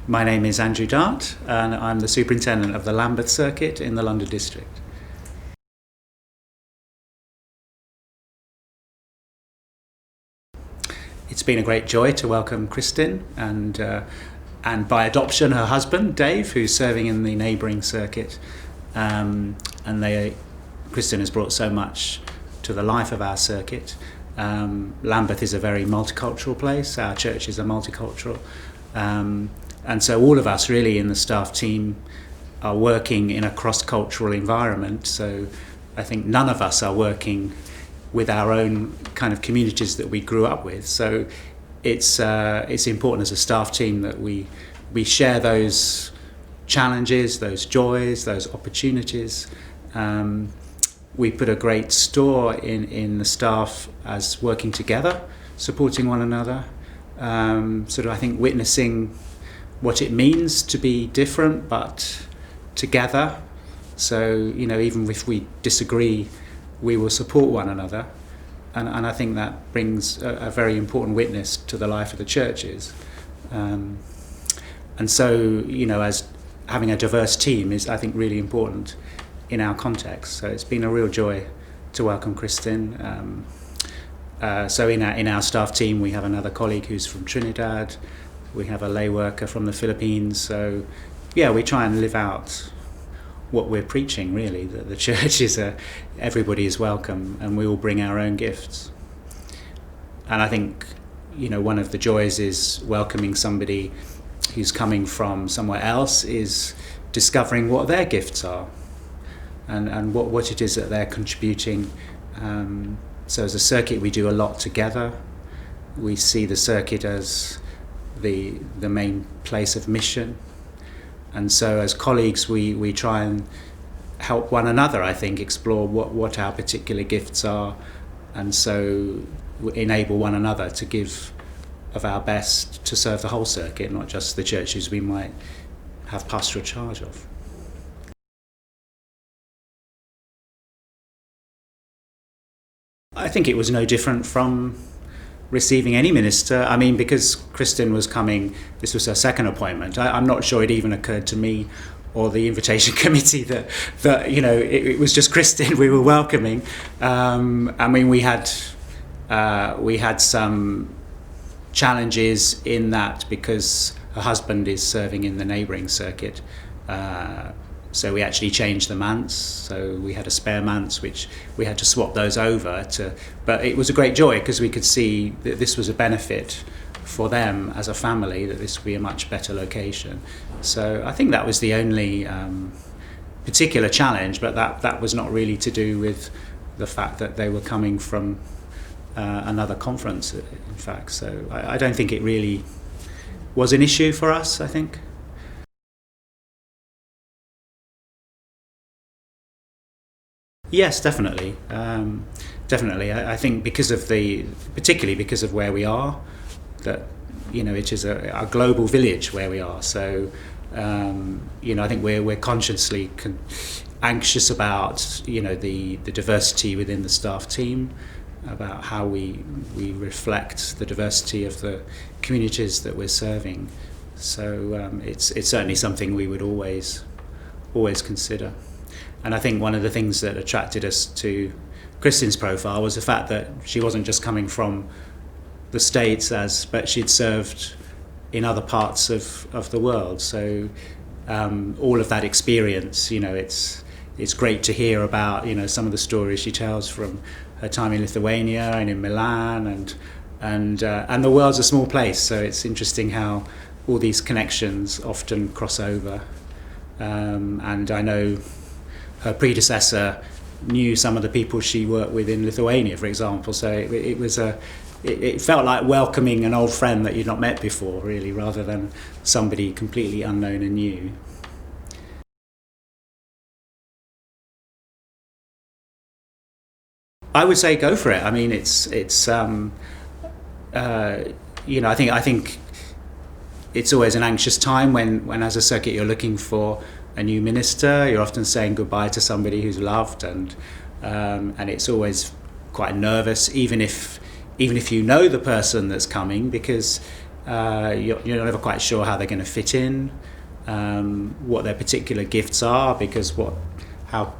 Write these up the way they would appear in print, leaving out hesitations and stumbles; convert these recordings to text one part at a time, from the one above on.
My name is Andrew Dart, and I'm the Superintendent of the Lambeth Circuit in the London District. It's been a great joy to welcome Kristin and by adoption her husband Dave, who's serving in the neighbouring circuit. Kristin has brought so much to the life of our circuit. Lambeth is a very multicultural place. Our churches are multicultural. And so all of us really in the staff team are working in a cross-cultural environment. So I think none of us are working with our own kind of communities that we grew up with. So it's important as a staff team that we share those challenges, those joys, those opportunities. We put a great store in the staff as working together, supporting one another, I think witnessing what it means to be different but together. So, even if we disagree, we will support one another. And I think that brings a very important witness to the life of the churches. And so, as having a diverse team is, I think, really important in our context. So it's been a real joy to welcome Kristin. So in our staff team, we have another colleague who's from Trinidad. We have a lay worker from the Philippines. So, we try and live out what we're preaching, really, that the church is everybody is welcome and we all bring our own gifts. And I think, one of the joys is welcoming somebody who's coming from somewhere else is discovering what their gifts are and what it is that they're contributing. So as a circuit, we do a lot together. We see the circuit as the main place of mission. And so as colleagues, we try and help one another, I think, explore what our particular gifts are, and so enable one another to give of our best to serve the whole circuit, not just the churches we might have pastoral charge of. I think it was no different from receiving any minister. I mean, because Kristin was coming, this was her second appointment. I'm not sure it even occurred to me or the invitation committee that it was just Kristin we were welcoming. I mean, we had some challenges in that because her husband is serving in the neighbouring circuit. So we actually changed the manse. So we had a spare manse, which we had to swap those over to. But it was a great joy because we could see that this was a benefit for them as a family, that this would be a much better location. So I think that was the only particular challenge, but that was not really to do with the fact that they were coming from another conference, in fact. So I don't think it really was an issue for us, I think. Yes, definitely. Definitely. I think particularly because of where we are, that it is a global village where we are. So I think we're consciously anxious about the diversity within the staff team, about how we reflect the diversity of the communities that we're serving. So it's certainly something we would always consider. And I think one of the things that attracted us to Kristin's profile was the fact that she wasn't just coming from the States, but she'd served in other parts of the world. So all of that experience, it's great to hear about some of the stories she tells from her time in Lithuania and in Milan, and the world's a small place. So it's interesting how all these connections often cross over. And I know her predecessor knew some of the people she worked with in Lithuania, for example. So it felt like welcoming an old friend that you'd not met before, really, rather than somebody completely unknown and new. I would say go for it. I mean, I think it's always an anxious time when as a circuit you're looking for a new minister. You're often saying goodbye to somebody who's loved, and it's always quite nervous, even if you know the person that's coming, because You're never quite sure how they're going to fit in, what their particular gifts are, because how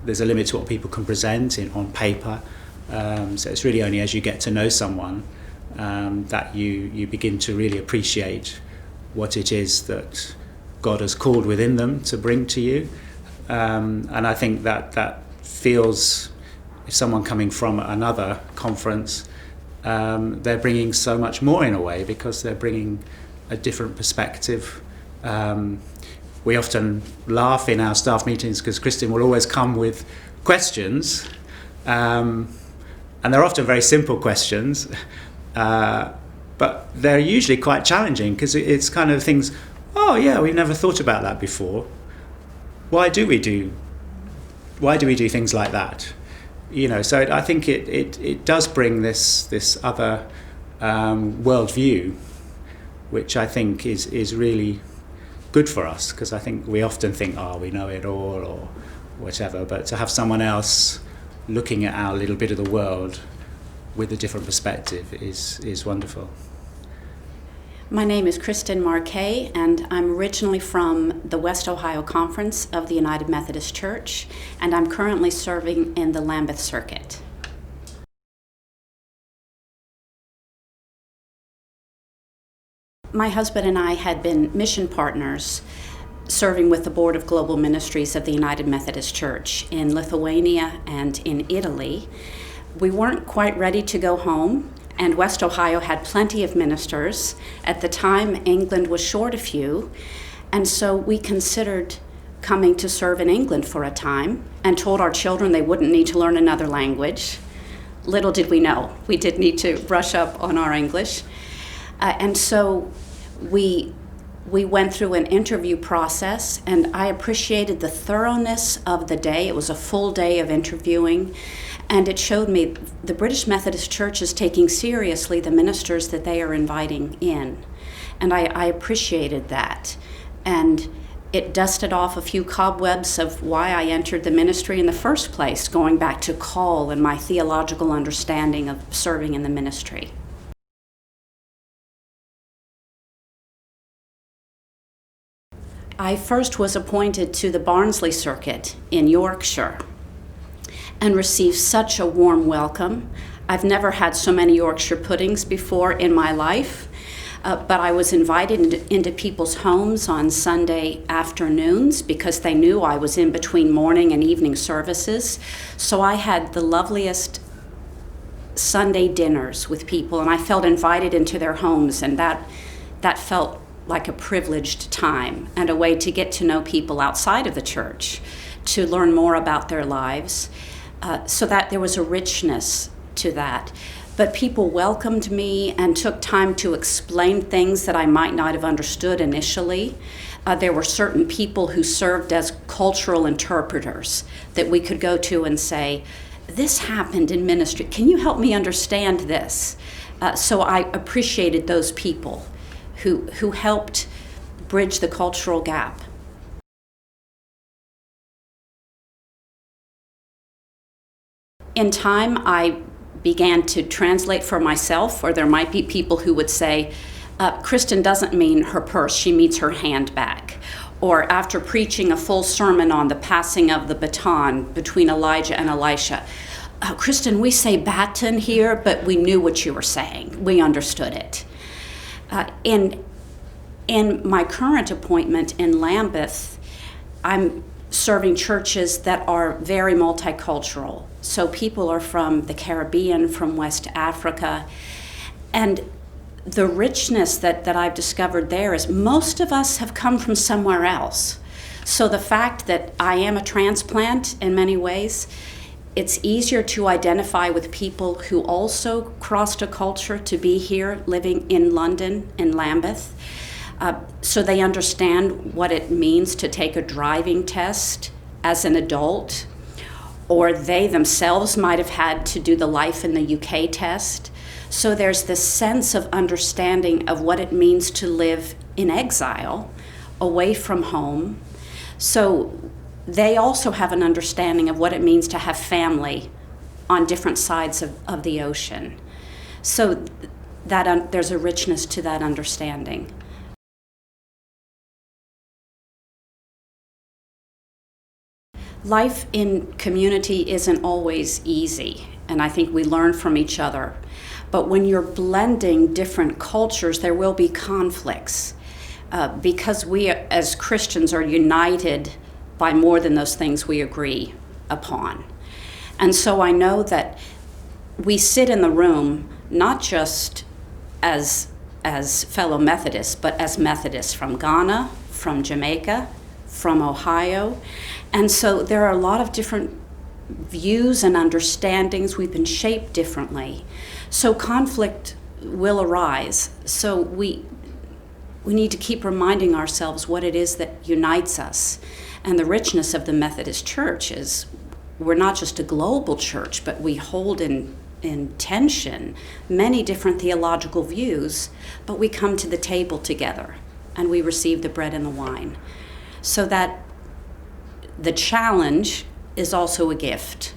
there's a limit to what people can present on paper. So it's really only as you get to know someone that you begin to really appreciate what it is that God has called within them to bring to you. And I think that feels, if someone coming from another conference, they're bringing so much more in a way, because they're bringing a different perspective. We often laugh in our staff meetings because Kristin will always come with questions, and they're often very simple questions, but they're usually quite challenging, because it's kind of things, oh yeah, we've never thought about that before. Why do we do things like that? So I think it does bring this other worldview, which I think is really good for us, because I think we often think, oh, we know it all or whatever, but to have someone else looking at our little bit of the world with a different perspective is wonderful. My name is Kristin Marquet, and I'm originally from the West Ohio Conference of the United Methodist Church, and I'm currently serving in the Lambeth Circuit. My husband and I had been mission partners serving with the Board of Global Ministries of the United Methodist Church in Lithuania and in Italy. We weren't quite ready to go home, and West Ohio had plenty of ministers. At the time, England was short a few, and so we considered coming to serve in England for a time and told our children they wouldn't need to learn another language. Little did we know, we did need to brush up on our English. And so we went through an interview process, and I appreciated the thoroughness of the day. It was a full day of interviewing, and it showed me the British Methodist Church is taking seriously the ministers that they are inviting in. And I appreciated that. And it dusted off a few cobwebs of why I entered the ministry in the first place, going back to call and my theological understanding of serving in the ministry. I first was appointed to the Barnsley Circuit in Yorkshire and received such a warm welcome. I've never had so many Yorkshire puddings before in my life, but I was invited into people's homes on Sunday afternoons because they knew I was in between morning and evening services. So I had the loveliest Sunday dinners with people, and I felt invited into their homes, and that felt like a privileged time and a way to get to know people outside of the church, to learn more about their lives, so that there was a richness to that. But people welcomed me and took time to explain things that I might not have understood initially. There were certain people who served as cultural interpreters that we could go to and say, this happened in ministry. Can you help me understand this? So I appreciated those people who helped bridge the cultural gap. In time, I began to translate for myself, or there might be people who would say, Kristin doesn't mean her purse, she means her handbag. Or after preaching a full sermon on the passing of the baton between Elijah and Elisha, Kristin, we say baton here, but we knew what you were saying. We understood it. In my current appointment in Lambeth, I'm serving churches that are very multicultural. So people are from the Caribbean, from West Africa, and the richness that I've discovered there is most of us have come from somewhere else. So the fact that I am a transplant in many ways, it's easier to identify with people who also crossed a culture to be here living in London, in Lambeth. So they understand what it means to take a driving test as an adult, or they themselves might have had to do the Life in the UK test. So there's this sense of understanding of what it means to live in exile, away from home. So they also have an understanding of what it means to have family on different sides of the ocean. So there's a richness to that understanding. Life in community isn't always easy, and I think we learn from each other. But when you're blending different cultures, there will be conflicts because we as Christians are united by more than those things we agree upon. And so I know that we sit in the room not just as fellow Methodists, but as Methodists from Ghana, from Jamaica, from Ohio. And so there are a lot of different views and understandings. We've been shaped differently. So conflict will arise. So we need to keep reminding ourselves what it is that unites us. And the richness of the Methodist Church is we're not just a global church, but we hold in tension many different theological views, but we come to the table together and we receive the bread and the wine. So that the challenge is also a gift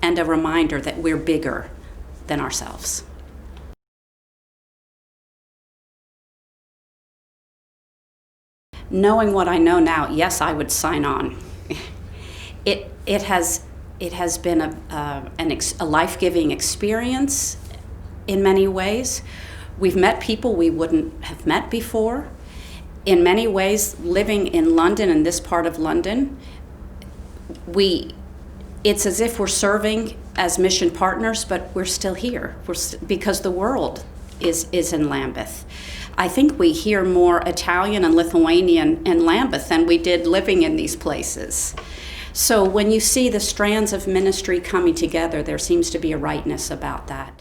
and a reminder that we're bigger than ourselves. Knowing what I know now, yes, I would sign on. It has been a life-giving experience in many ways. We've met people we wouldn't have met before. In many ways, living in London, in this part of London, it's as if we're serving as mission partners, but we're still here because the world is in Lambeth. I think we hear more Italian and Lithuanian in Lambeth than we did living in these places. So when you see the strands of ministry coming together, there seems to be a rightness about that.